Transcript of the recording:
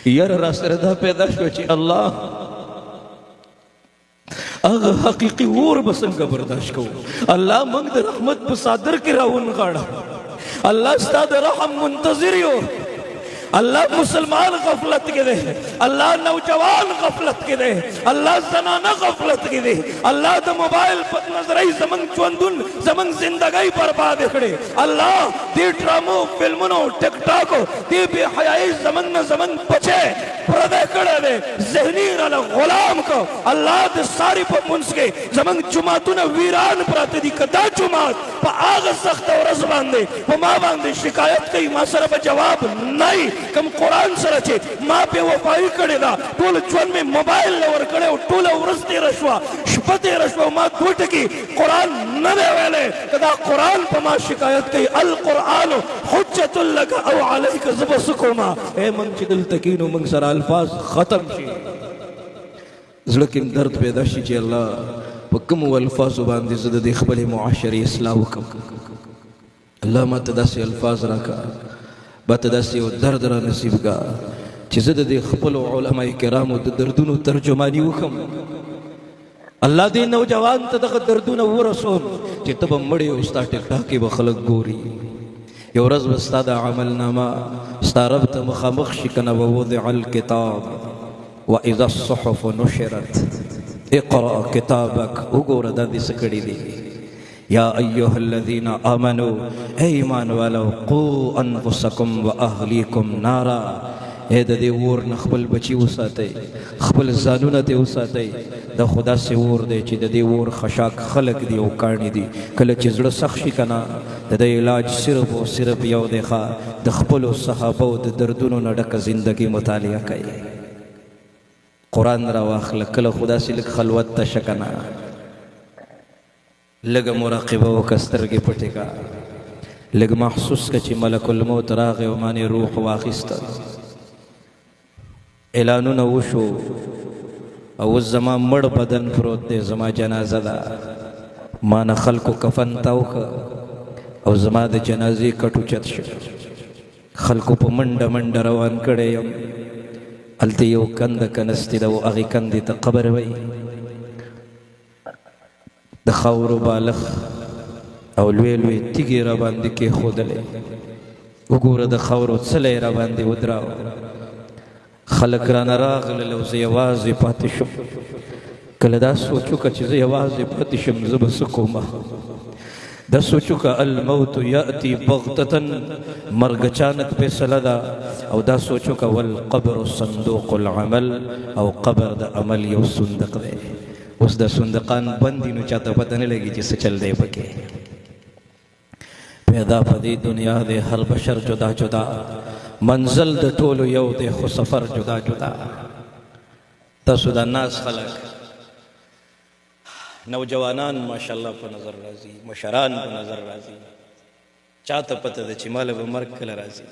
यार را سره دا پیدا شو چې الله هغه حقیقي اور به څنګه برداشت کوو. الله موږ د رحمت په صادر کې راونغاړه. الله ستا د رحم منتظر یو. اللہ مسلمان غفلت کے دے، اللہ نوجوان غفلت کے دے، اللہ زنانہ غفلت کے دے، اللہ دا موبائل پر نظرائی زمن چوندن زمن زندگی برباد کھڑے. اللہ دی ڈرامو فلمونو ٹک ٹاکو دی بے حیائی زمن زمن بچے پردے کھڑے دے ذہنی رلا غلام کو. اللہ دے ساری پا منس کے زمن جماعتون ویران پراتے دی کدا جماعت پا آغ سخت اور رزبان دے پا ما باندے شکایت کئی ما سر پا جواب نہیں کم قرآن سره چې ما په وفای کړی دا ټول ژوند مې موبایل لور کړی او ټوله ورځ تېره شوه شپه تېره شوه ما دوه ټکي قرآن نه دی ویلی که دا قرآن په ما شکایت کوي القرآن حجة لک او علیک زه به څه کومه ای موږ چې دلته کښېنو موږ سره الفاظ ختم شي زړه کې درد پیدا شي چې الله په کومو الفاظو باندې زه د دې خپلې معاشرې اصلاح وکړم. الله ماته داسې الفاظ راکړه باته داسې یو درد را نصیب کا چې زه د دې خپلو علما کرامو د دردونو ترجماني وکړم. الله دې نوجوان ته دغه دردونه ورسوم چې ته به مړ یې او ستا ټکټاکې به خلک ګوري. یو ورځ به ستا د عملنامه ستا رب ته مخامخ شي که نه ووضع الکتاب واذا الصحف نشرت اقرأ کتابک وګوره دا دې څه کړي دي. یا ایها الذین آمنوا اے ایمان والو قو انفسکم و اهلیکم نارا اے د دې اور نه خپل بچي وساتئ خپل ځانونه دې وساتئ. د خدا سي اور دی چې د دې اور خشاک خلق دی او کاڼي دي. کله چې زړه سخت شي که نه د دې علاج صرف او صرف یو دی ښه د خپلو صحابو د دردونو نه ډکه زندګي مطالعه کوي. قرآن را واخله کله خو داسې لږ خلوت ته شه که نه لږ مراقبه وکړه سترګې پټې کړه لږ محسوس کړه چې ملک الموت راغی او ما نه روح واخیسته. اعلانونه وشو او اوس زما مړ بدن پروت دی زما جنازه ده ما نه خلکو کفن تاو کړه او زما د جنازې کټ اوچت شو خلکو په منډه منډه روان کړی یم. هلته یو کنده کنستې ده او هغې کندې ته قبر وایي د خاورو بالغ او لوی لوی تیږې را باندې کېښودلې. وګوره د خاورو څلی را باندې ودراو خلک رانه راغلل او زه یوازې پاتې شم. کله دا سوچ وکړه چې زه یوازې پاتې شم زه به څه کومه. دا سوچ وکړه الموت یأتي بغتة مرګ اچانک فیصله ده او دا سوچ وکړه والقبر صندوق العمل او قبر د عمل یو صندوق دی. اوس د صندقان بندي نو چاته پته نه لګي چې څه چل دی پکې. پیدا په دې دنیا دی هر بشر جدا جدا منزل د ټولو یو دی خو سفر جدا جدا. تاسو د ناس خلک نوجوانان ماشاءالله په نظر راځي مشران په نظر راځي چاته پته ده چې ماله به مرګ کله راځي.